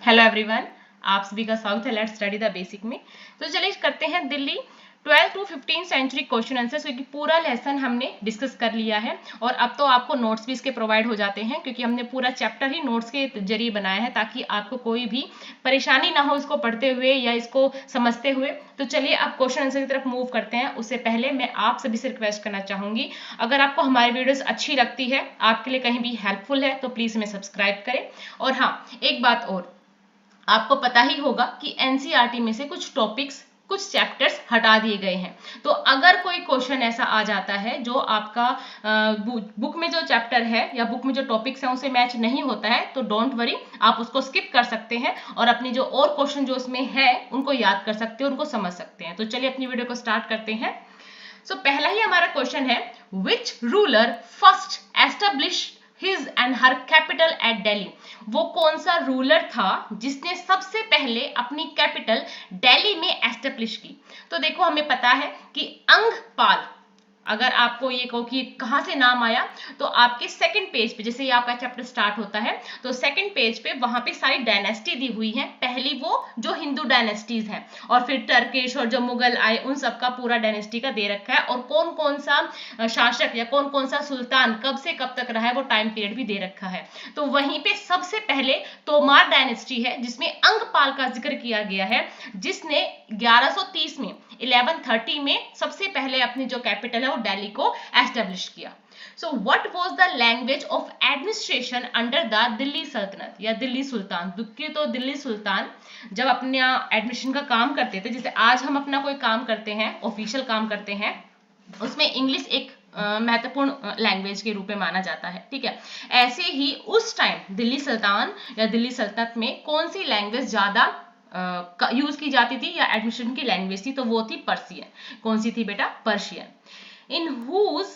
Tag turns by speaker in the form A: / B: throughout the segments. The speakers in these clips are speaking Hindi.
A: हेलो एवरीवन, आप सभी का स्वागत है लेट्स स्टडी द बेसिक में। तो चलिए करते हैं Delhi 12 to 15 century question answers, क्योंकि पूरा लेसन हमने डिस्कस कर लिया है और अब तो आपको नोट्स भी इसके प्रोवाइड हो जाते हैं, क्योंकि हमने पूरा चैप्टर ही नोट्स के जरिए बनाया है ताकि आपको कोई भी परेशानी ना हो इसको पढ़ते हुए या इसको समझते हुए। तो चलिए अब क्वेश्चन आंसर की तरफ मूव करते हैं। उससे पहले मैं आप सभी से रिक्वेस्ट करना चाहूंगी, अगर आपको हमारी वीडियोस अच्छी लगती है, आपके लिए कहीं भी हेल्पफुल है, तो प्लीज हमें सब्सक्राइब करें। और हाँ, एक बात और, आपको पता ही होगा कि एनसीईआरटी में से कुछ टॉपिक्स, कुछ चैप्टर्स हटा दिए गए हैं। तो अगर कोई क्वेश्चन ऐसा आ जाता है जो आपका बुक में जो चैप्टर है या बुक में जो टॉपिक्स हैं उसे मैच नहीं होता है, तो डोंट वरी, आप उसको स्किप कर सकते हैं और अपनी जो और क्वेश्चन जो उसमें है उनको याद कर सकते हैं, उनको समझ सकते हैं। तो चलिए अपनी वीडियो को स्टार्ट करते हैं। पहला ही हमारा क्वेश्चन है, which ruler first establish his and her capital eight Delhi. वो कौन सा रूलर था जिसने सबसे पहले अपनी कैपिटल दिल्ली में एस्टेब्लिश की। तो देखो, हमें पता है कि अंगपाल, अगर आपको ये कहो कि कहाँ से नाम आया, तो आपके सेकंड पेज पे, जैसे ये आपका चैप्टर स्टार्ट होता है तो सेकंड पेज पे वहां पे सारी डायनेस्टी दी हुई है। पहली वो जो हिंदू डायनेस्टीज हैं और फिर टर्किश और जो मुगल आए उन सब का पूरा डायनेस्टी का दे रखा है, और कौन कौन सा शासक या कौन कौन सा सुल्तान कब से कब तक रहा है वो टाइम पीरियड भी दे रखा है। तो वहीं पे सबसे पहले तोमार डायनेस्टी है जिसमें अंगपाल का जिक्र किया गया है, जिसने 1130 में 1130 में सबसे पहले अपनी जो कैपिटल है वो दिल्ली को एस्टेब्लिश किया। So what was the language of administration under the Delhi सल्तनत या दिल्ली सुल्तान। क्योंकि तो दिल्ली सुल्तान जब अपना एडमिनिस्ट्रेशन का काम करते थे, जैसे आज हम अपना कोई काम करते हैं, ऑफिशियल काम करते हैं, उसमें इंग्लिश एक महत्वपूर्ण लैंग्वेज के रूप में माना जाता है, ठीक है। ऐसे ही उस टाइम दिल्ली सुल्तान या दिल्ली सल्तनत में कौन सी लैंग्वेज ज्यादा यूज की जाती थी या एडमिनिस्ट्रेशन की लैंग्वेज थी, तो वो थी पर्शियन। कौन सी थी बेटा? Persian. In whose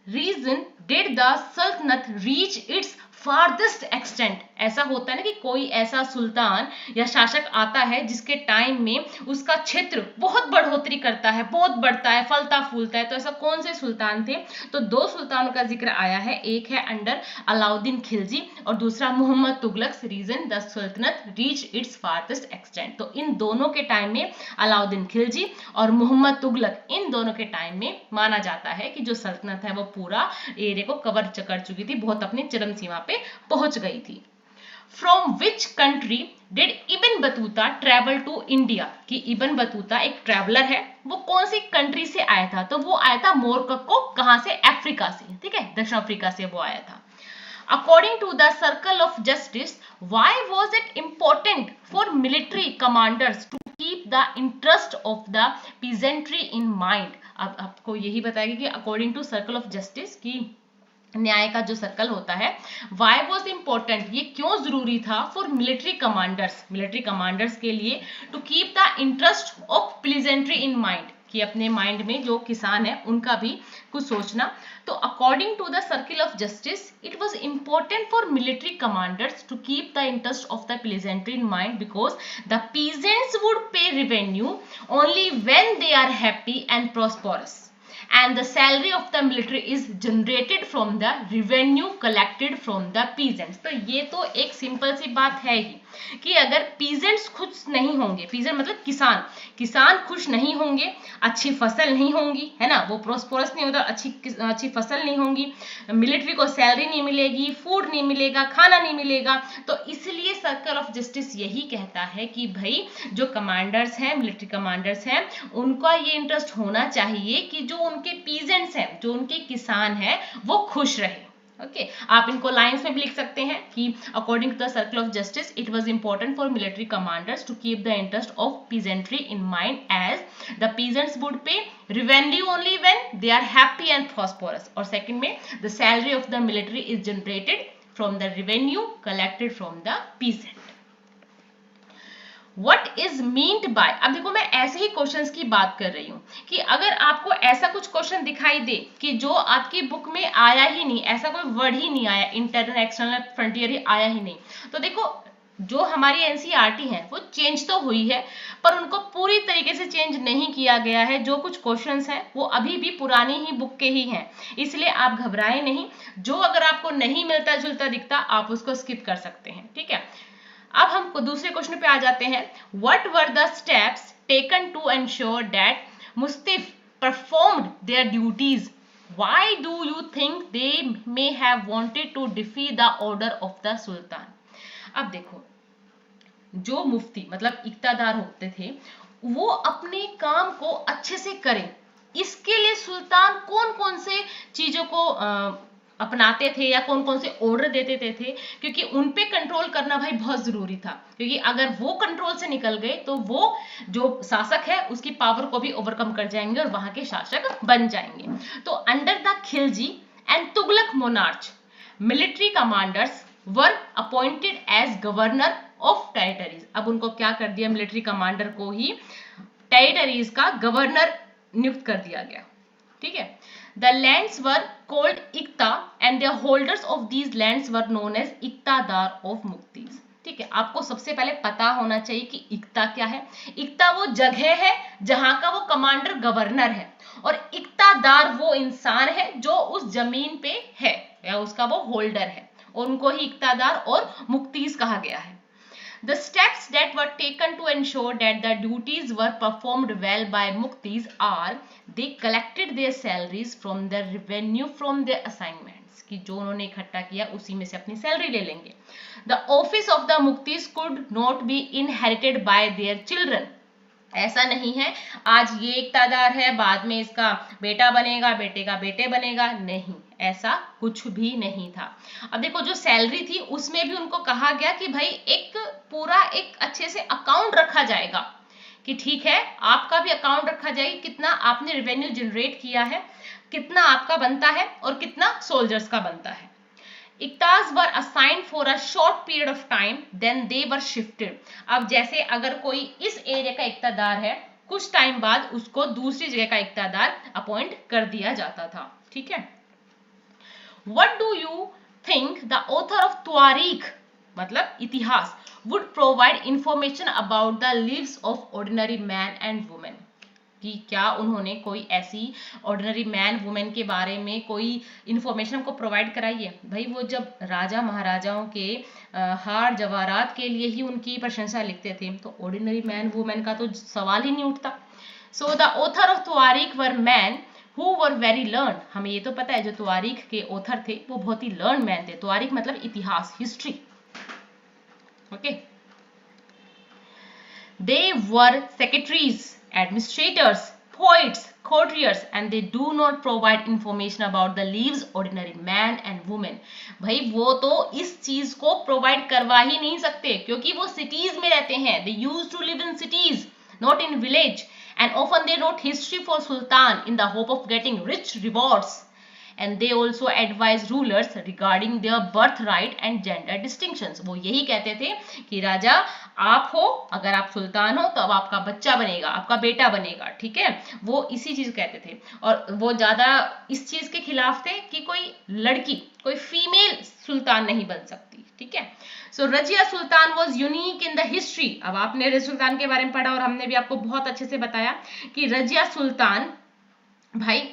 A: region did the sultanate reach its farthest extent. ऐसा होता है ना कि कोई ऐसा सुल्तान या शासक आता है जिसके टाइम में उसका क्षेत्र बहुत बढ़ोतरी करता है, बहुत बढ़ता है, फलता फूलता है। तो ऐसा कौन से सुल्तान थे? तो दो सुल्तानों का जिक्र आया है, एक है अंडर अलाउद्दीन खिलजी और दूसरा Mohammad Tughlaq. Reason the sultanate reach its farthest extent. तो इन दोनों के टाइम में, अलाउद्दीन खिलजी और मोहम्मद तुगलक, इन दोनों के टाइम में माना जाता है कि जो सल्तनत है वो पूरा एरिया को कवर कर चुकी थी, बहुत अपनी चरम सीमा पे पहुंच गई थी। From which country did Ibn Batuta travel to India. कि इब्न बतूता एक ट्रेवलर है, वो कौन सी कंट्री से आया था? तो वो आया था मोरक्को। कहां से? अफ्रीका से, ठीक है, दक्षिण अफ्रीका से वो आया था। According to the circle of justice, why was it important for military commanders to keep the interest of the peasantry in mind? अब आपको यही बताएगी कि according to circle of justice, की न्याय का जो सर्कल होता है, वाई वॉज इम्पोर्टेंट, ये क्यों जरूरी था फॉर मिलिट्री कमांडर्स के लिए, to keep the interest of peasantry in mind, कि अपने माइंड में जो किसान है उनका भी कुछ सोचना। तो according to the circle of justice, it was important for military commanders to keep the interest of the peasantry in mind because the peasants would pay revenue only when they are happy and prosperous and the salary of the military is generated from the revenue collected from the peasants। तो ये तो एक सिंपल सी बात है ही कि अगर पीजेंट्स खुश नहीं होंगे, पीजेंट मतलब किसान खुश नहीं होंगे, अच्छी फसल नहीं होंगी, है ना, वो प्रोस्पोरस नहीं होता, अच्छी फसल नहीं होंगी, मिलिट्री को सैलरी नहीं मिलेगी, फूड नहीं मिलेगा, खाना नहीं मिलेगा। तो इसलिए सर्कल ऑफ जस्टिस यही कहता है कि भाई जो कमांडर्स हैं, मिलिट्री कमांडर्स हैं, उनका ये इंटरेस्ट होना चाहिए कि जो उनके पीजेंट्स हैं, जो उनके किसान हैं, वो खुश रहे। ओके, आप इनको लाइंस में भी लिख सकते हैं कि according to the circle of justice, it was important for military commanders to keep the interest of peasantry in mind as the peasants would pay revenue only when they are happy and prosperous। और सेकंड में, the salary of the military is generated from the revenue collected from the peasant। What is meant by, अब देखो मैं ऐसे ही क्वेश्चंस की बात कर रही हूँ कि अगर आपको ऐसा कुछ क्वेश्चन दिखाई दे कि जो आपकी बुक में आया ही नहीं, ऐसा कोई वर्ड ही नहीं आया, इंटरनल एक्सटर्नल फ्रंटियर ही आया ही नहीं, तो देखो जो हमारी एनसीईआरटी है वो चेंज तो हुई है, पर उनको पूरी तरीके से चेंज नहीं किया गया है। जो कुछ क्वेश्चंस हैं वो अभी भी पुरानी ही बुक के ही हैं, इसलिए आप घबराएं नहीं। जो अगर आपको नहीं मिलता जुलता दिखता, आप उसको स्किप कर सकते हैं, ठीक है। अब हम दूसरे क्वेश्चन पे आ जाते हैं। What were the steps taken to ensure that muqtis performed their duties? Why do you think they may have wanted to defy the order of the sultan? अब देखो, जो मुफ्ती मतलब इक्तादार होते थे वो अपने काम को अच्छे से करें, इसके लिए सुल्तान कौन कौन से चीजों को अपनाते थे या कौन कौन से ऑर्डर देते थे, क्योंकि उन पे कंट्रोल करना भाई बहुत जरूरी था, क्योंकि अगर वो कंट्रोल से निकल गए तो वो जो शासक है उसकी पावर को भी ओवरकम कर जाएंगे और वहां के शासक बन जाएंगे। तो under the Khilji and Tughlaq monarch, military commanders were appointed as governor of territories. अब उनको क्या कर दिया, मिलिट्री कमांडर को ही टेरिटरीज का गवर्नर नियुक्त कर दिया गया। ठीक है। The lands were called iqta and the holders of these lands were known as iqtadars of muqtis. ठीक है, आपको सबसे पहले पता होना चाहिए कि इक्ता क्या है। इक्ता वो जगह है जहां का वो कमांडर गवर्नर है, और इक्तादार वो इंसान है जो उस जमीन पे है या उसका वो होल्डर है, और उनको ही इक्तादार और मुक्तीज कहा गया है। The steps that were taken to ensure that the duties were performed well by Muktis are they collected their salaries from the revenue from their assignments, कि जो उन्होंने इकट्ठा किया उसी में से अपनी सैलरी ले लेंगे। The office of the Muktis could not be inherited by their children, ऐसा नहीं है आज ये इक्तादार है बाद में इसका बेटा बनेगा, बेटे का बेटे बनेगा, नहीं, ऐसा कुछ भी नहीं था। अब देखो, जो सैलरी थी उसमें भी उनको कहा गया कि भाई एक पूरा एक अच्छे से अकाउंट रखा जाएगा, कि ठीक है आपका भी अकाउंट रखा जाएगा, कितना आपने रेवेन्यू जनरेट किया है, कितना आपका बनता है और कितना सोल्जर्स का बनता है। Iktas were assigned for a short period of time, then they were shifted. अब जैसे अगर कोई इस एरिया का इक्तादार है, कुछ टाइम बाद उसको दूसरी जगह का इक्तादार अपॉइंट कर दिया जाता था। ठीक है। What do you think the author of Twarikh मतलब इतिहास would provide information about the lives of ordinary man and women? कि क्या उन्होंने कोई ऐसी ऑर्डिनरी मैन वुमेन के बारे में कोई इंफॉर्मेशन को प्रोवाइड कराई है? भाई वो जब राजा महाराजाओं के हार जवाहरात के लिए ही उनकी प्रशंसा लिखते थे, तो ऑर्डिनरी मैन वुमेन का तो सवाल ही नहीं उठता। So the author of tawarikh were man who were very learn. हमें ये तो पता है जो त्वारीख के ऑथर थे वो बहुत ही लर्न मैन थे। त्वारीख मतलब इतिहास, history. Okay. They were secretaries, administrators, poets, courtiers, and they do not provide information about the lives ordinary man and women. भाई वो तो इस चीज को प्रोवाइड करवा ही नहीं सकते, क्योंकि वो सिटीज में रहते हैं। They used to live in cities, not in village, and often they wrote history for Sultan in the hope of getting rich rewards. And they also advise rulers regarding their birthright and gender distinctions. वो यही कहते थे कि राजा आप हो, अगर आप सुल्तान हो तो अब आपका बच्चा बनेगा, आपका बेटा बनेगा। ठीक है, वो इसी चीज कहते थे, और वो ज्यादा इस चीज के खिलाफ थे कि कोई लड़की, कोई फीमेल सुल्तान नहीं बन सकती। ठीक है। So Razia Sultan was unique in the history. अब आपने रजिया सुल्तान के बारे में पढ़ा और हमने भी आपको बहुत अच्छे से बताया कि रजिया सुल्तान भाई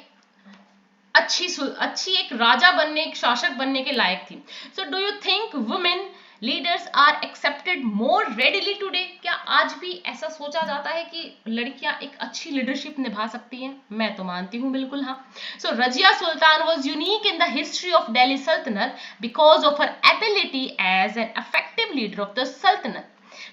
A: अच्छी एक राजा बनने, एक शासक बनने के लायक थी। So do you think women leaders are accepted more readily today? क्या आज भी ऐसा सोचा जाता है कि लड़कियां एक अच्छी लीडरशिप निभा सकती हैं? मैं तो मानती हूं बिल्कुल हाँ। So Razia Sultan was unique in the history of Delhi sultanate because of her ability as an effective leader of the sultanate.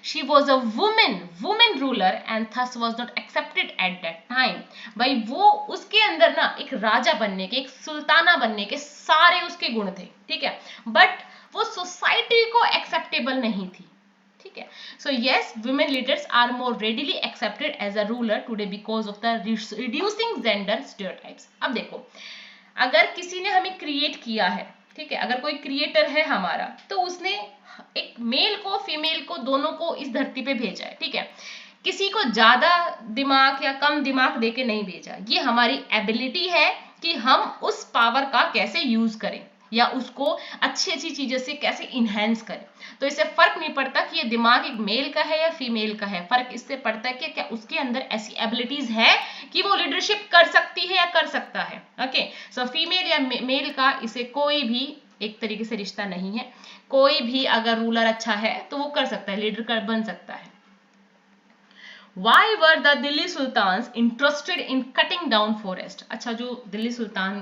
A: She was a woman ruler and thus was not accepted at that time. भाई वो उसके अंदर ना एक राजा बनने के, एक सुल्ताना बनने के सारे उसके गुण थे। ठीक है, बट वो सोसाइटी को एक्सेप्टेबल नहीं थी। ठीक है। So yes, women leaders are more readily accepted as a ruler today because of the reducing gender stereotypes. अब देखो, अगर किसी ने हमें क्रिएट किया है, ठीक है, अगर कोई क्रिएटर है हमारा, तो उसने एक मेल को फीमेल को दोनों को इस धरती पे भेजा है। ठीक है, किसी को ज्यादा दिमाग या कम दिमाग देके नहीं भेजा। ये हमारी एबिलिटी है कि हम उस पावर का कैसे यूज करें या उसको अच्छी अच्छी चीजों से कैसे इनहेंस करें। तो इससे फर्क नहीं पड़ता कि ये दिमाग एक मेल का है या फीमेल का है, फर्क इससे पड़ता है कि क्या उसके अंदर ऐसी एबिलिटीज है कि वो लीडरशिप कर सकती है या कर सकता है। ओके, सो फीमेल या मेल का इसे कोई भी एक तरीके से रिश्ता नहीं है। कोई भी अगर रूलर अच्छा है तो वो कर सकता है, लीडर बन सकता है। Why were the Delhi Sultans interested in cutting down forest? अच्छा, जो दिल्ली सुल्तान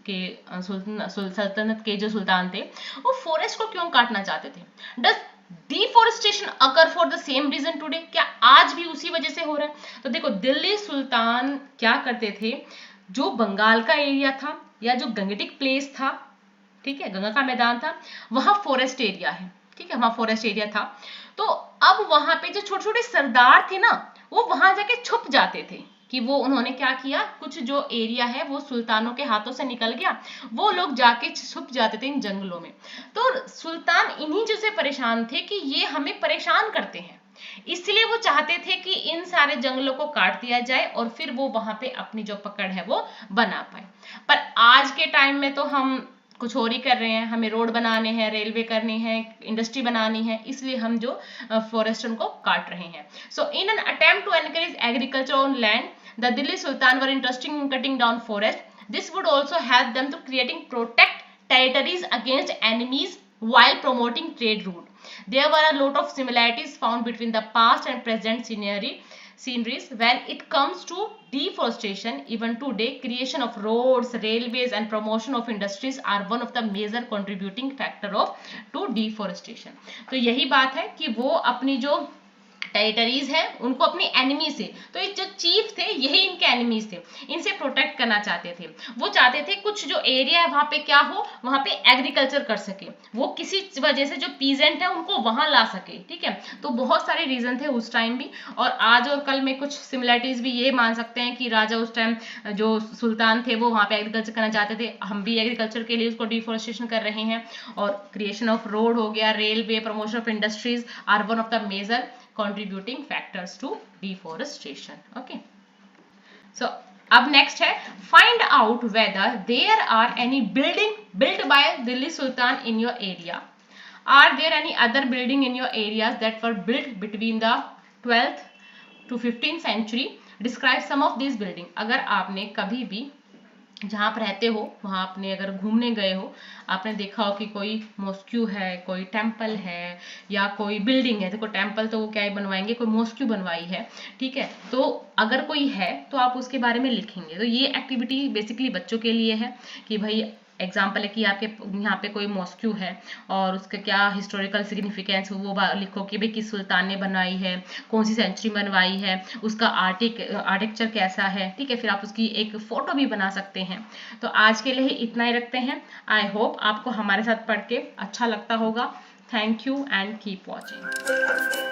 A: के सल्तनत के जो सुल्तान थे वो फॉरेस्ट को क्यों काटना चाहते थे? Does deforestation occur for the same reason today? क्या आज भी उसी वजह से हो रहा है? तो देखो, दिल्ली सुल्तान क्या करते थे, जो बंगाल का एरिया था या जो गंगटिक प्लेस था, ठीक है, गंगा का मैदान था, वहां फॉरेस्ट एरिया है, ठीक है, वहां फॉरेस्ट एरिया था। तो अब वहां पे जो छोटे छोटे सरदार थे ना, वो वहां जाके छुप जाते थे कि वो उन्होंने क्या किया, कुछ जो एरिया है वो सुल्तानों के हाथों से निकल गया, वो लोग जाके छुप जाते थे इन जंगलों में। तो सुल्तान इन्हीं चीजों से परेशान थे कि ये हमें परेशान करते हैं, इसलिए वो चाहते थे कि इन सारे जंगलों को काट दिया जाए और फिर वो वहां पे अपनी जो पकड़ है वो बना पाए। पर आज के टाइम में तो हम कुछ और ही कर रहे हैं, हमें रोड बनाने हैं, रेलवे करनी है, इंडस्ट्री बनानी है, इसलिए हम जो फॉरेस्ट उनको काट रहे हैं। So in an attempt to encourage agriculture on land, the Delhi sultan were interested in cutting down forest. This would also help them to creating protect territories against enemies while promoting trade route. There were a lot of similarities found between the past and present sceneries when it comes to deforestation. Even today, creation of roads, railways and promotion of industries are one of the major contributing factor of to deforestation. तो यही बात है कि वो अपनी जो टेरिटरीज है उनको अपनी एनिमी से, तो ये जो चीफ थे यही इनके एनिमीज थे, इनसे प्रोटेक्ट करना चाहते थे। वो चाहते थे कुछ जो एरिया है वहां पे क्या हो, वहां पे एग्रीकल्चर कर सके, वो किसी वजह से जो पीजेंट है उनको वहां ला सके, ठीक है। तो बहुत सारे रीजन थे उस टाइम भी, और आज और कल में कुछ सिमिलरिटीज भी ये मान सकते हैं कि राजा उस टाइम जो सुल्तान थे वो वहां पे एग्रीकल्चर करना चाहते थे, हम भी एग्रीकल्चर के लिए उसको डिफोरेस्टेशन कर रहे हैं। और क्रिएशन ऑफ रोड हो गया, railway, promotion of industries are one of the major contributing factors to deforestation. Okay, so अब next है, find out whether there are any building built by Delhi Sultan in your area. Are there any other building in your areas that were built between the 12th to 15th century? Describe some of these building. अगर आपने कभी भी जहाँ आप रहते हो वहाँ आपने अगर घूमने गए हो, आपने देखा हो कि कोई मॉस्क्यू है, कोई टेम्पल है या कोई बिल्डिंग है, देखो टेम्पल तो वो क्या ही बनवाएंगे, कोई मॉस्क्यू बनवाई है, ठीक है, तो अगर कोई है तो आप उसके बारे में लिखेंगे। तो ये एक्टिविटी बेसिकली बच्चों के लिए है कि भाई एग्जाम्पल है कि आपके यहाँ पे कोई मॉस्क्यू है और उसका क्या हिस्टोरिकल सिग्निफिकेंस वो लिखो कि भाई किस सुल्तान ने बनवाई है, कौन सी सेंचुरी बनवाई है, उसका आर्किटेक्चर कैसा है, ठीक है। फिर आप उसकी एक फोटो भी बना सकते हैं। तो आज के लिए इतना ही रखते हैं। आई होप आपको हमारे साथ पढ़ के अच्छा लगता होगा। Thank you and keep watching.